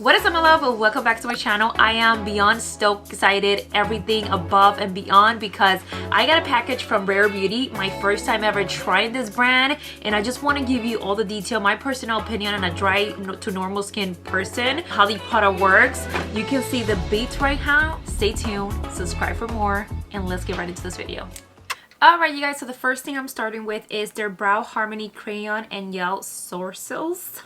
What is up, my love? Welcome back to my channel. I am beyond stoked, excited, everything above and beyond because I got a package from Rarebeauty, my first time ever trying this brand, and I just want to give you all the detail, my personal opinion on a dry to normal skin person, how the product works. You can see the beats right now. Stay tuned, subscribe for more, and let's get right into this video. Alright, you guys, so the first thing I'm starting with is their Brow Harmony Crayon and Gel Sourcils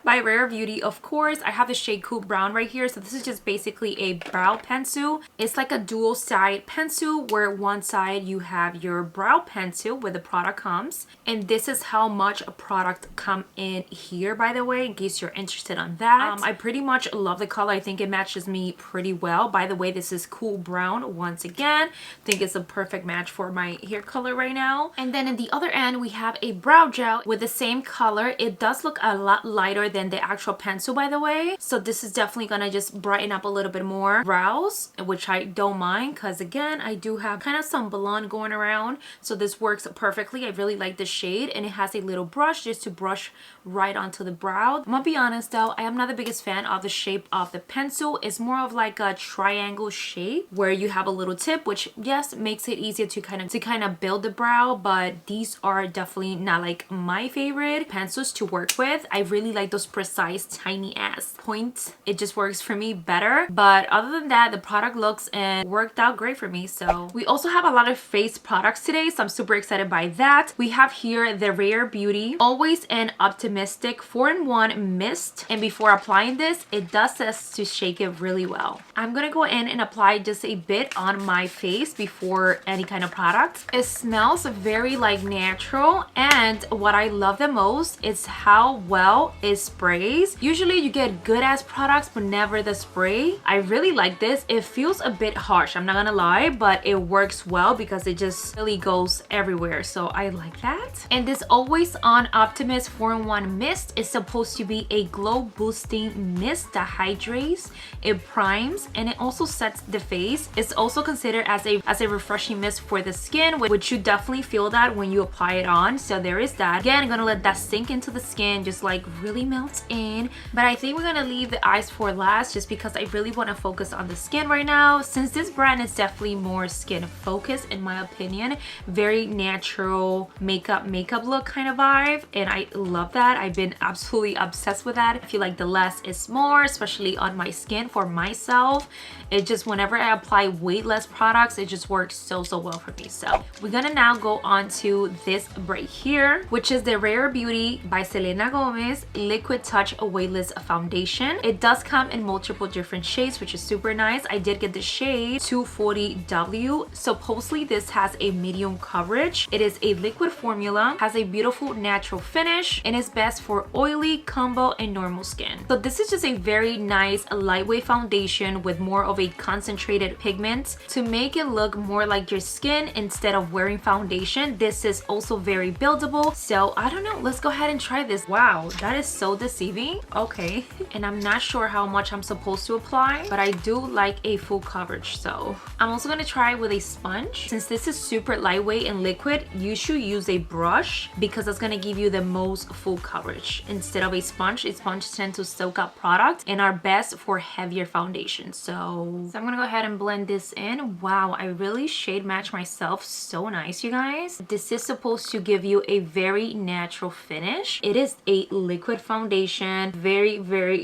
by Rarebeauty. Of course, I have the shade Cool Brown right here. So this is just basically a brow pencil. It's like a dual side pencil where one side you have your brow pencil where the product comes. And this is how much a product come in here, by the way, in case you're interested on that. I pretty much love the color. I think it matches me pretty well. By the way, this is Cool Brown once again. I think it's a perfect match for my hair color right now. And then in the other end, we have a brow gel with the same color. It does look a lot lighter than the actual pencil, by the way, so this is definitely gonna just brighten up a little bit more brows, which I don't mind because again I do have kind of some blonde going around, so this works perfectly. I really like the shade, and it has a little brush just to brush right onto the brow. I'm gonna be honest though, I am not the biggest fan of the shape of the pencil. It's more of like a triangle shape where you have a little tip, which yes makes it easier to kind of build the brow, but these are definitely not like my favorite pencils to work with. I really like those precise tiny ass points. It just works for me better, but other than that, the product looks and worked out great for me. So we also have a lot of face products today, so I'm super excited by that. We have here the Rarebeauty Always and Optimistic 4-in-1 Mist, and before applying this, it does says to shake it really well. I'm gonna go in and apply just a bit on my face before any kind of product. It smells very like natural, and what I love the most is how well it sprays. Usually you get good ass products but never the spray. I really like this. It feels a bit harsh, I'm not gonna lie, but it works well because it just really goes everywhere, so I like that. And this Always On Optimist 4-in-1 Mist is supposed to be a glow boosting mist that hydrates, it primes, and it also sets the face. It's also considered as a refreshing mist for the skin, which you definitely feel that when you apply it on, so there is that. Again, I'm gonna let that sink into the skin, just like really melt in, but I think we're gonna leave the eyes for last just because I really want to focus on the skin right now, since this brand is definitely more skin focused in my opinion. Very natural makeup look kind of vibe, and I love that. I've been absolutely obsessed with that. I feel like the less is more, especially on my skin for myself. It just, whenever I apply weightless products, it just works so well for me. So we're gonna now go on to this right here, which is the Rarebeauty by Selena Gomez Liquid Touch Weightless Foundation. It does come in multiple different shades, which is super nice. I did get the shade 240W. Supposedly this has a medium coverage. It is a liquid formula, has a beautiful natural finish, and is best for oily, combo, and normal skin. So this is just a very nice lightweight foundation with more of a concentrated pigment to make it look more like your skin instead of wearing foundation. This is also very buildable, so I don't know, let's go ahead and try this. Wow, that is so deceiving. Okay, and I'm not sure how much I'm supposed to apply, but I do like a full coverage. So I'm also going to try with a sponge. Since this is super lightweight and liquid, you should use a brush because it's going to give you the most full coverage instead of a sponge. A sponge tends to soak up product and are best for heavier foundation. So I'm going to go ahead and blend this in. Wow, I really shade match myself so nice, you guys. This is supposed to give you a very natural finish. It is a liquid foundation, very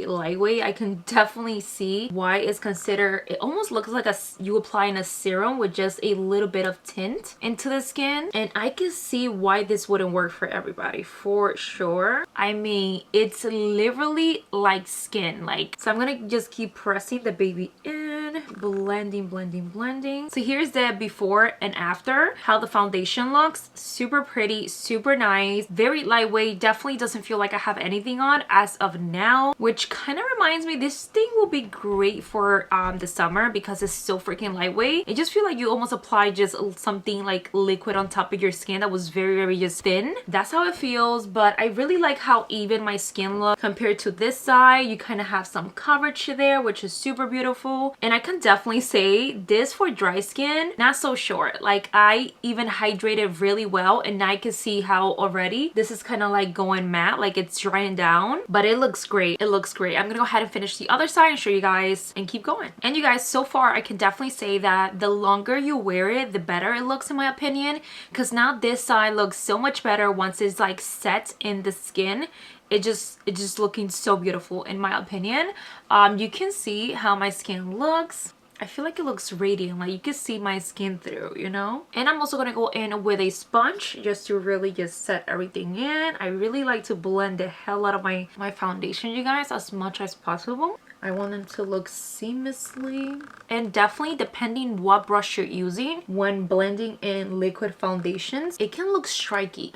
lightweight. I can definitely see why it's considered, it almost looks like you applying a serum with just a little bit of tint into the skin, and I can see why this wouldn't work for everybody for sure. I mean, it's literally like skin, so I'm gonna just keep pressing the baby in, blending. So here's the before and after, how the foundation looks. Super pretty, super nice, very lightweight. Definitely doesn't feel like I have anything on as of now, which kind of reminds me this thing will be great for the summer because it's so freaking lightweight. I just feel like you almost apply just something like liquid on top of your skin that was very just thin. That's how it feels, but I really like how even my skin looks compared to this side. You kind of have some coverage there, which is super beautiful, and I can definitely say this for dry skin, not so short. Like I even hydrated really well, and I can see how already this is kind of like going matte, like it's drying down, but it looks great. It looks great. I'm gonna go ahead and finish the other side and show you guys and keep going. And you guys, so far I can definitely say that the longer you wear it, the better it looks in my opinion, because now this side looks so much better once it's like set in the skin. It's just looking so beautiful in my opinion. You can see how my skin looks. I feel like it looks radiant, like you can see my skin through, you know? And I'm also gonna go in with a sponge just to really just set everything in. I really like to blend the hell out of my foundation, you guys, as much as possible. I want them to look seamlessly. And definitely depending what brush you're using when blending in liquid foundations, it can look streaky,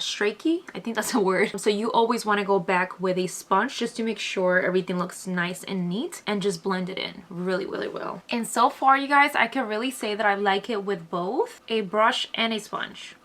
I think that's a word. So you always want to go back with a sponge just to make sure everything looks nice and neat, and just blend it in really well. And so far you guys, I can really say that I like it with both a brush and a sponge.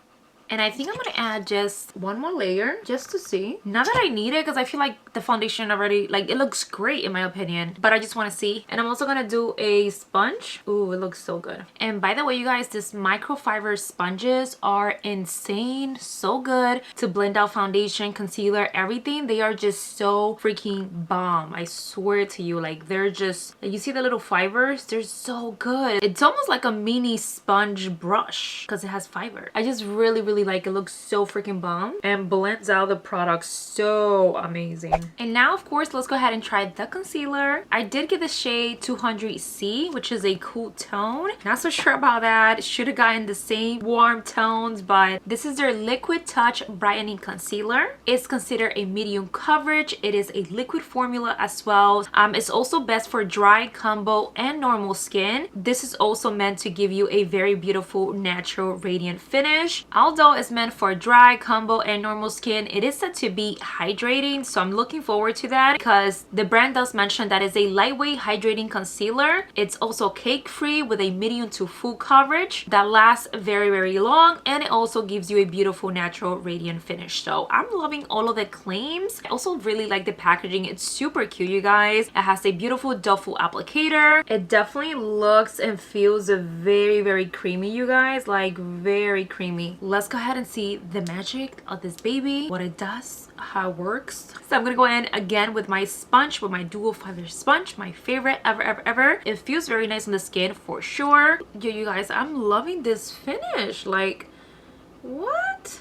And I think I'm gonna add just one more layer just to see. Not that I need it, because I feel like the foundation already, like it looks great in my opinion, but I just want to see. And I'm also gonna do a sponge. Ooh, it looks so good. And by the way, you guys, these microfiber sponges are insane, so good to blend out foundation, concealer, everything. They are just so freaking bomb. I swear to you, like they're just, you see the little fibers, they're so good. It's almost like a mini sponge brush because it has fiber. I just really like it. Looks so freaking bomb and blends out the product so amazing. And now of course, let's go ahead and try the concealer. I did get the shade 200C, which is a cool tone. Not so sure about that. Should have gotten the same warm tones, but this is their Liquid Touch Brightening Concealer. It's considered a medium coverage. It is a liquid formula as well. It's also best for dry, combo, and normal skin. This is also meant to give you a very beautiful, natural, radiant finish. Although it's meant for dry, combo, and normal skin, it is said to be hydrating, so I'm looking forward to that because the brand does mention that it's a lightweight hydrating concealer. It's also cake free with a medium to full coverage that lasts very long, and it also gives you a beautiful, natural, radiant finish. So I'm loving all of the claims. I also really like the packaging. It's super cute, you guys. It has a beautiful duffel applicator. It definitely looks and feels very creamy, you guys, like very creamy. Let's go ahead and see the magic of this baby, what it does, how it works. So I'm gonna go in again with my sponge, with my dual fiber sponge, my favorite ever. It feels very nice on the skin for sure. Yo, you guys, I'm loving this finish. Like, what?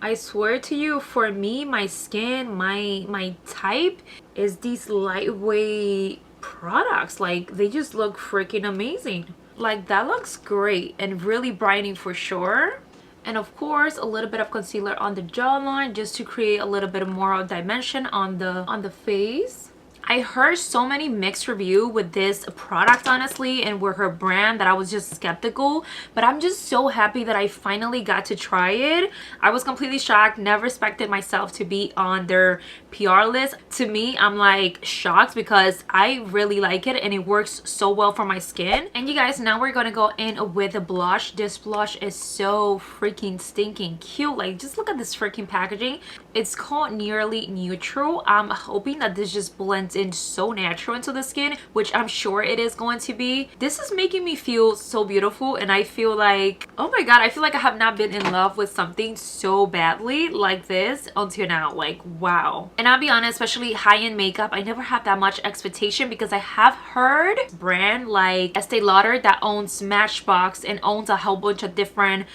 I swear to you, for me, my skin, my type is these lightweight products. Like, they just look freaking amazing. Like, that looks great and really brightening for sure. And of course, a little bit of concealer on the jawline just to create a little bit more dimension on the face. I heard so many mixed reviews with this product, honestly, and with her brand, that I was just skeptical, but I'm just so happy that I finally got to try it. I was completely shocked, never expected myself to be on their PR list. To me, I'm like shocked because I really like it and it works so well for my skin. And you guys, now we're gonna go in with a blush. This blush is so freaking stinking cute. Like, just look at this freaking packaging. It's called Nearly Neutral. I'm hoping that this just blends in so natural into the skin, which I'm sure it is going to be. This is making me feel so beautiful, and I feel like, oh my god, I feel like I have not been in love with something so badly like this until now. Like, wow. And I'll be honest, especially high-end makeup, I never had that much expectation because I have heard brand like Estee Lauder that owns Smashbox and owns a whole bunch of different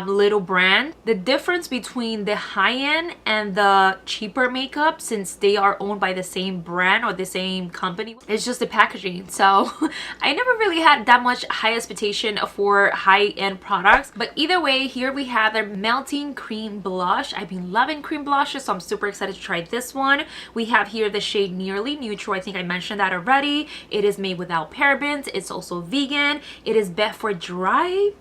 little brands. The difference between the high-end and the cheaper makeup, since they are owned by the same brand or the same company, it's just the packaging. So I never really had that much high expectation for high-end products. But either way, here we have their Melting Cream Blush. I've been loving cream blushes, so I'm super excited to try this one. We have here the shade Nearly Neutral. I think I mentioned that already. It is made without parabens. It's also vegan. It is best for dry,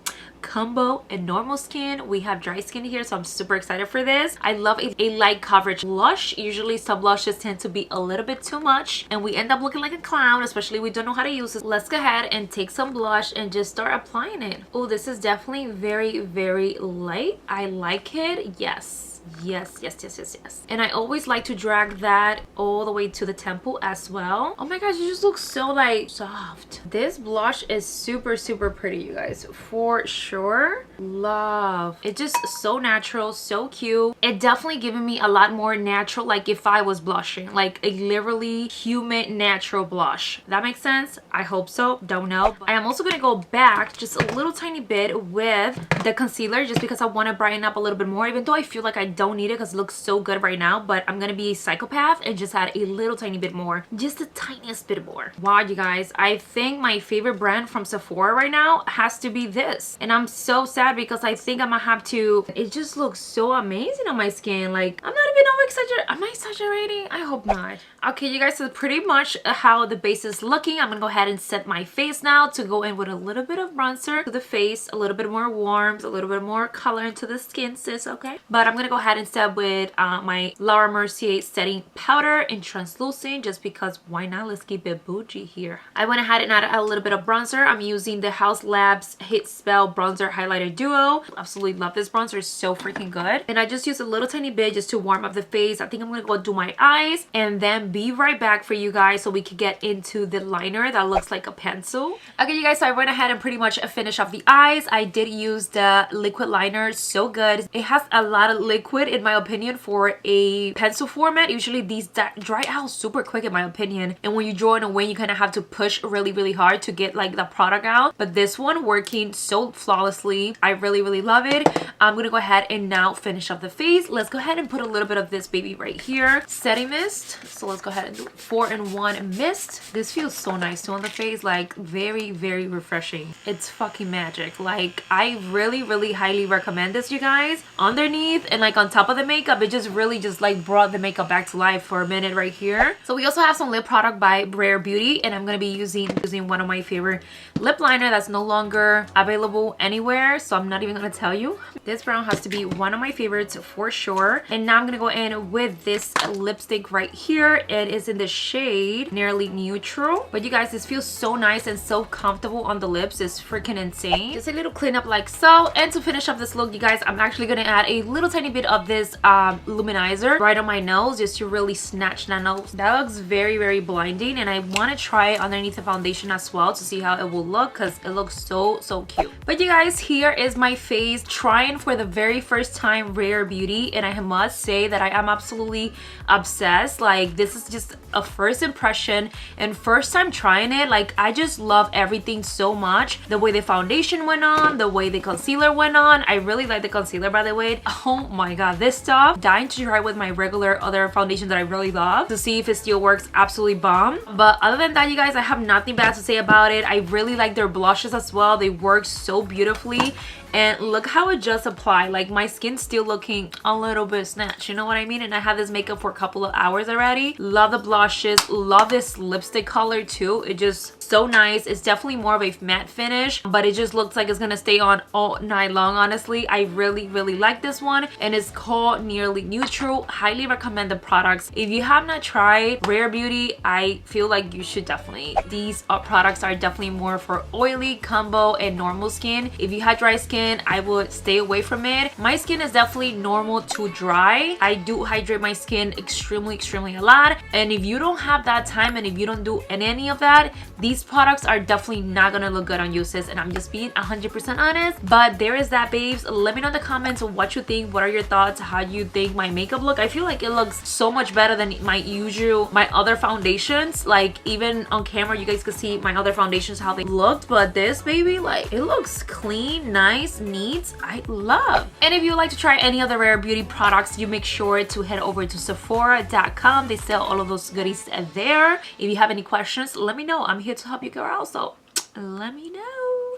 combo, and normal skin. We have dry skin here, so I'm super excited for this. I love a light coverage blush. Usually some blushes tend to be a little bit too much and we end up looking like a clown, especially if we don't know how to use it. Let's go ahead and take some blush and just start applying it. Oh, this is definitely very light. I like it. Yes, Yes, yes, yes, yes, yes. And I always like to drag that all the way to the temple as well. Oh my gosh, it just looks so like soft. This blush is super, super pretty, you guys, for sure. Love. It's just so natural, so cute. It definitely giving me a lot more natural, like if I was blushing, like a literally human natural blush. That makes sense? I hope so. Don't know. But I am also gonna go back just a little tiny bit with the concealer just because I want to brighten up a little bit more, even though I feel like I don't need it because it looks so good right now. But I'm gonna be a psychopath and just add a little tiny bit more, just the tiniest bit more. Wow, you guys, I think my favorite brand from Sephora right now has to be this, and I'm so sad because I think I'm gonna have to. It just looks so amazing on my skin. Like, I'm not even over exaggerating. Am I exaggerating? I hope not. Okay, you guys, so pretty much how the base is looking. I'm gonna go ahead and set my face now to go in with a little bit of bronzer to the face, a little bit more warmth, a little bit more color into the skin, sis, okay? But I'm gonna go ahead and set with my Laura Mercier setting powder in translucent, just because why not? Let's keep it bougie here. I went ahead and added a little bit of bronzer. I'm using the House Labs Hit Spell Bronzer Highlighter Duo. Absolutely love this bronzer. It's so freaking good. And I just used a little tiny bit just to warm up the face. I think I'm gonna go do my eyes and then be right back for you guys so we could get into the liner that looks like a pencil. Okay, you guys, so I went ahead and pretty much finished off the eyes. I did use the liquid liner. So good. It has a lot of liquid in my opinion for a pencil format. Usually these dry out super quick in my opinion, and when you draw in a way you kind of have to push really, really hard to get like the product out. But this one working so flawlessly. I really, really love it. I'm gonna go ahead and now finish up the face. Let's go ahead and put a little bit of this baby right here, setting mist. So let's go ahead and do 4-in-1 mist. This feels so nice too on the face, like very, very refreshing. It's fucking magic. Like, I really, really highly recommend this, you guys. Underneath and like on top of the makeup, it just really just like brought the makeup back to life for a minute right here. So we also have some lip product by Rarebeauty, and I'm gonna be using one of my favorite lip liner that's no longer available anywhere, so I'm not even gonna tell you. This brown has to be one of my favorites for sure. And now I'm gonna go in with this lipstick right here. It is in the shade Nearly Neutral, but you guys, this feels so nice and so comfortable on the lips. It's freaking insane. Just a little cleanup like so. And to finish up this look, you guys, I'm actually gonna add a little tiny bit of this luminizer right on my nose just to really snatch that nose. That looks very, very blinding, and I want to try it underneath the foundation as well to see how it will look because it looks so, so cute. But you guys, here is my face trying for the very first time Rarebeauty, and I must say that I am absolutely obsessed. Like, this is just a first impression and first time trying it. Like, I just love everything so much. The way the foundation went on, the way the concealer went on. I really like the concealer, by the way. Oh my god, this stuff, dying to try with my regular other foundation that I really love to see if it still works. Absolutely bomb. But other than that, you guys, I have nothing bad to say about it. I really like their blushes as well. They work so beautifully. And look how it just applied. Like, my skin's still looking a little bit snatched, you know what I mean? And I had this makeup for a couple of hours already. Love the blushes, love this lipstick color too. It just so nice. It's definitely more of a matte finish, but it just looks like it's gonna stay on all night long. Honestly, I really, really like this one, and it's called Nearly Neutral. Highly recommend the products. If you have not tried Rarebeauty, I feel like you should definitely. These products are definitely more for oily, combo, and normal skin. If you have dry skin, I would stay away from it. My skin is definitely normal to dry. I do hydrate my skin extremely, extremely a lot, and if you don't have that time and if you don't do any of that, these products are definitely not gonna look good on you, sis. And I'm just being 100% honest. But there is that, babes. Let me know in the comments what you think. What are your thoughts? How do you think my makeup look? I feel like it looks so much better than my other foundations. Like, even on camera you guys could see my other foundations how they looked, but this baby, like, it looks clean, nice, neat. I love. And if you would like to try any of the Rarebeauty products, you make sure to head over to Sephora.com. They sell all of those goodies there. If you have any questions, let me know. I'm here to help you girl out, so let me know.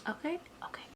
Okay.